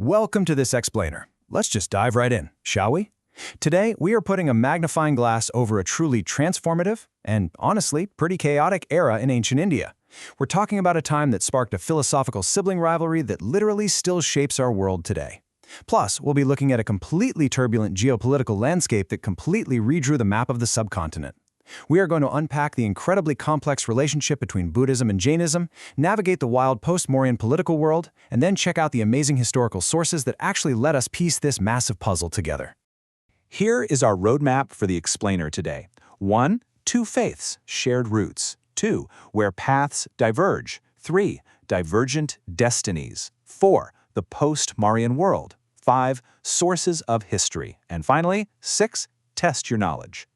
Welcome to this explainer. Let's just dive right in, shall we? Today, we are putting a magnifying glass over a truly transformative and, honestly, pretty chaotic era in ancient India. We're talking about a time that sparked a philosophical sibling rivalry that literally still shapes our world today. Plus, we'll be looking at a completely turbulent geopolitical landscape that completely redrew the map of the subcontinent. We are going to unpack the incredibly complex relationship between Buddhism and Jainism, navigate the wild post-Mauryan political world, and then check out the amazing historical sources that actually let us piece this massive puzzle together. Here is our roadmap for the explainer today. 1. Two faiths, shared roots. 2. Where paths diverge. 3. Divergent destinies. 4. The post-Mauryan world. 5. Sources of history. And finally, 6. Test your knowledge.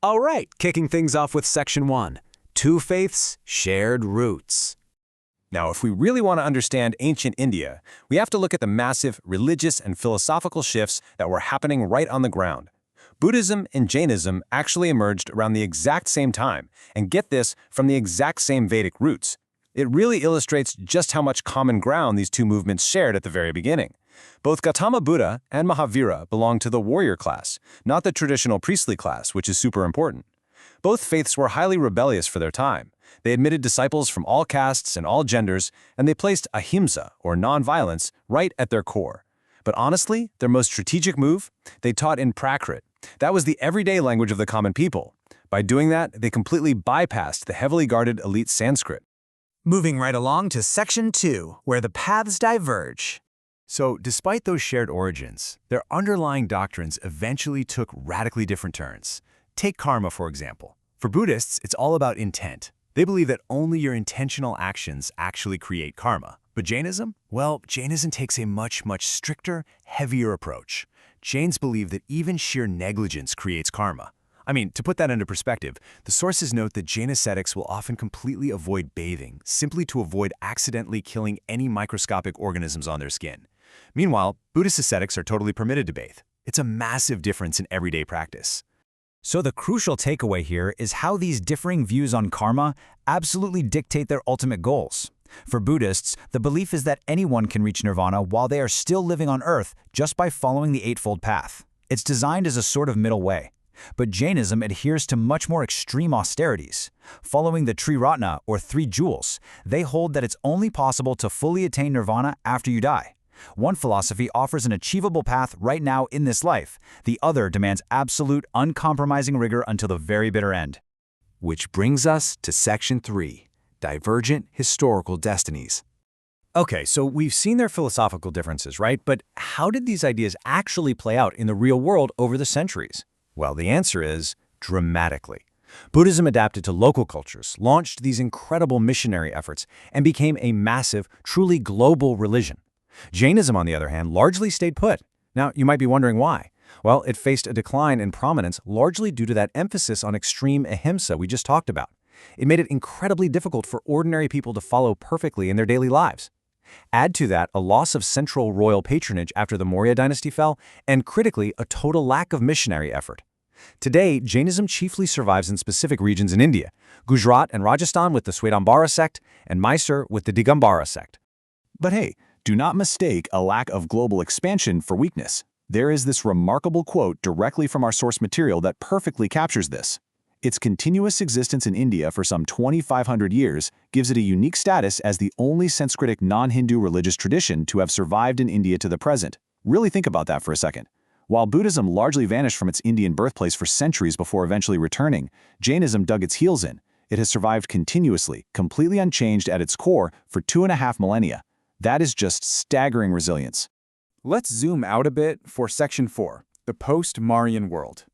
All right, kicking things off with Section 1. Two faiths, shared roots. Now, if we really want to understand ancient India, we have to look at the massive religious and philosophical shifts that were happening right on the ground. Buddhism and Jainism actually emerged around the exact same time, and get this, from the exact same Vedic roots. It really illustrates just how much common ground these two movements shared at the very beginning. Both Gautama Buddha and Mahavira belonged to the warrior class, not the traditional priestly class, which is super important. Both faiths were highly rebellious for their time. They admitted disciples from all castes and all genders, and they placed ahimsa, or nonviolence, right at their core. But honestly, their most strategic move? They taught in Prakrit. That was the everyday language of the common people. By doing that, they completely bypassed the heavily guarded elite Sanskrit. Moving right along to Section 2, where the paths diverge. So, despite those shared origins, their underlying doctrines eventually took radically different turns. Take karma, for example. For Buddhists, it's all about intent. They believe that only your intentional actions actually create karma. But Jainism? Well, Jainism takes a much stricter, heavier approach. Jains believe that even sheer negligence creates karma. I mean, to put that into perspective, the sources note that Jain ascetics will often completely avoid bathing, simply to avoid accidentally killing any microscopic organisms on their skin. Meanwhile, Buddhist ascetics are totally permitted to bathe. It's a massive difference in everyday practice. So the crucial takeaway here is how these differing views on karma absolutely dictate their ultimate goals. For Buddhists, the belief is that anyone can reach nirvana while they are still living on earth just by following the Eightfold Path. It's designed as a sort of middle way. But Jainism adheres to much more extreme austerities. Following the Triratna, or three jewels, they hold that it's only possible to fully attain nirvana after you die. One philosophy offers an achievable path right now in this life. The other demands absolute, uncompromising rigor until the very bitter end. Which brings us to Section 3, Divergent Historical Destinies. Okay, so we've seen their philosophical differences, right? But how did these ideas actually play out in the real world over the centuries? Well, the answer is dramatically. Buddhism adapted to local cultures, launched these incredible missionary efforts, and became a massive, truly global religion. Jainism, on the other hand, largely stayed put. Now, you might be wondering why. Well, it faced a decline in prominence largely due to that emphasis on extreme ahimsa we just talked about. It made it incredibly difficult for ordinary people to follow perfectly in their daily lives. Add to that a loss of central royal patronage after the Maurya dynasty fell, and critically, a total lack of missionary effort. Today, Jainism chiefly survives in specific regions in India, Gujarat and Rajasthan with the Swetambara sect, and Mysore with the Digambara sect. But hey, do not mistake a lack of global expansion for weakness. There is this remarkable quote directly from our source material that perfectly captures this. Its continuous existence in India for some 2,500 years gives it a unique status as the only Sanskritic non-Hindu religious tradition to have survived in India to the present. Really think about that for a second. While Buddhism largely vanished from its Indian birthplace for centuries before eventually returning, Jainism dug its heels in. It has survived continuously, completely unchanged at its core for 2.5 millennia. That is just staggering resilience. Let's zoom out a bit for Section 4, the post-Mauryan world.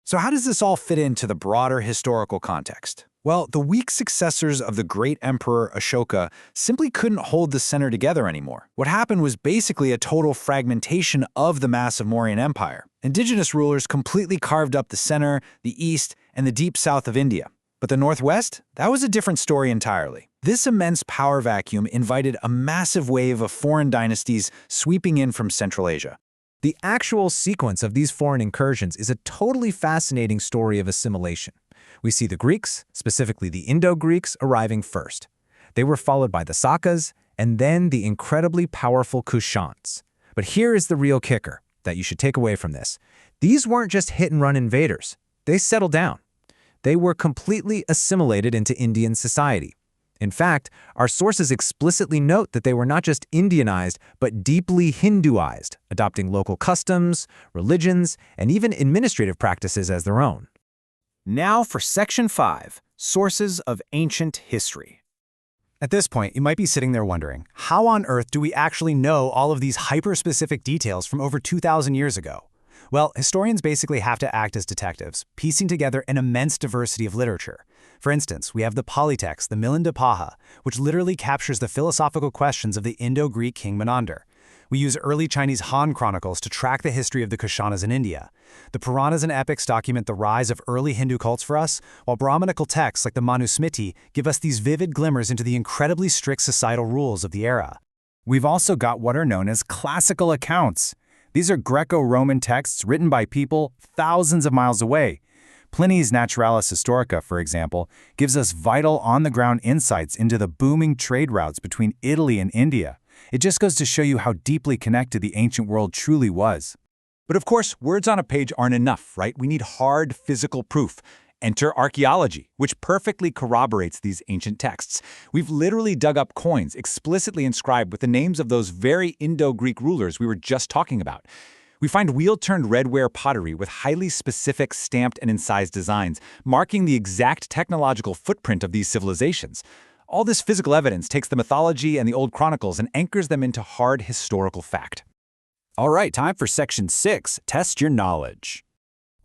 So how does this all fit into the broader historical context? Well, the weak successors of the great emperor Ashoka simply couldn't hold the center together anymore. What happened was basically a total fragmentation of the massive Mauryan Empire. Indigenous rulers completely carved up the center, the east, and the deep south of India. But the northwest? That was a different story entirely. This immense power vacuum invited a massive wave of foreign dynasties sweeping in from Central Asia. The actual sequence of these foreign incursions is a totally fascinating story of assimilation. We see the Greeks, specifically the Indo-Greeks, arriving first. They were followed by the Sakas, and then the incredibly powerful Kushans. But here is the real kicker that you should take away from this. These weren't just hit-and-run invaders. They settled down. They were completely assimilated into Indian society. In fact, our sources explicitly note that they were not just Indianized, but deeply Hinduized, adopting local customs, religions, and even administrative practices as their own. Now for Section 5, Sources of Ancient History. At this point, you might be sitting there wondering, how on earth do we actually know all of these hyper-specific details from over 2,000 years ago? Well, historians basically have to act as detectives, piecing together an immense diversity of literature. For instance, we have the Polytext, the Milinda, which literally captures the philosophical questions of the Indo-Greek king Menander. We use early Chinese Han chronicles to track the history of the Kushanas in India. The Puranas and epics document the rise of early Hindu cults for us, while Brahmanical texts like the Manusmriti give us these vivid glimmers into the incredibly strict societal rules of the era. We've also got what are known as classical accounts. These are Greco-Roman texts written by people thousands of miles away. Pliny's Naturalis Historica, for example, gives us vital on-the-ground insights into the booming trade routes between Italy and India. It just goes to show you how deeply connected the ancient world truly was. But of course, words on a page aren't enough, right? We need hard physical proof. Enter archaeology, which perfectly corroborates these ancient texts. We've literally dug up coins explicitly inscribed with the names of those very Indo-Greek rulers we were just talking about. We find wheel-turned redware pottery with highly specific stamped and incised designs, marking the exact technological footprint of these civilizations. All this physical evidence takes the mythology and the old chronicles and anchors them into hard historical fact. All right, time for Section 6, Test Your Knowledge.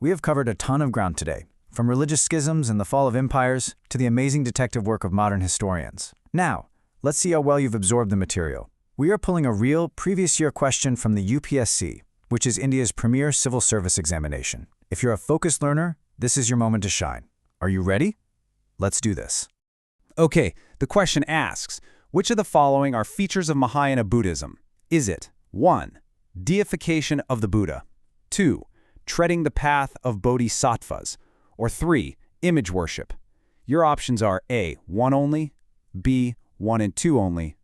We have covered a ton of ground today, from religious schisms and the fall of empires to the amazing detective work of modern historians. Now, let's see how well you've absorbed the material. We are pulling a real previous year question from the UPSC, which is India's premier civil service examination. If you're a focused learner, this is your moment to shine. Are you ready? Let's do this. Okay, the question asks, which of the following are features of Mahayana Buddhism? Is it 1. Deification of the Buddha, 2. Treading the path of bodhisattvas, or 3. Image worship? Your options are A. 1 only, B. 1 and 2 only,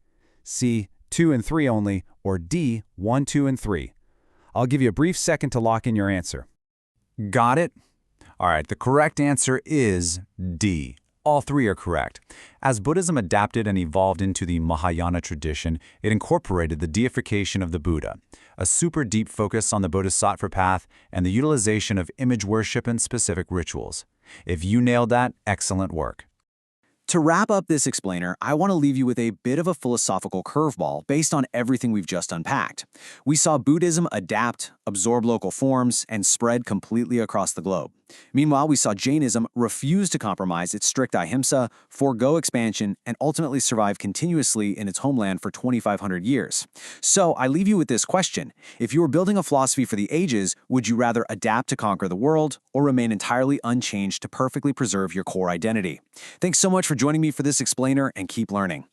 C. 2 and 3 only, or D. 1, 2, and 3. I'll give you a brief second to lock in your answer. Got it? All right, the correct answer is D. All three are correct. As Buddhism adapted and evolved into the Mahayana tradition, it incorporated the deification of the Buddha, a super deep focus on the bodhisattva path, and the utilization of image worship and specific rituals. If you nailed that, excellent work. To wrap up this explainer, I want to leave you with a bit of a philosophical curveball based on everything we've just unpacked. We saw Buddhism adapt, absorb local forms, and spread completely across the globe. Meanwhile, we saw Jainism refuse to compromise its strict ahimsa, forego expansion, and ultimately survive continuously in its homeland for 2,500 years. So I leave you with this question. If you were building a philosophy for the ages, would you rather adapt to conquer the world or remain entirely unchanged to perfectly preserve your core identity? Thanks so much for joining me for this explainer, and keep learning.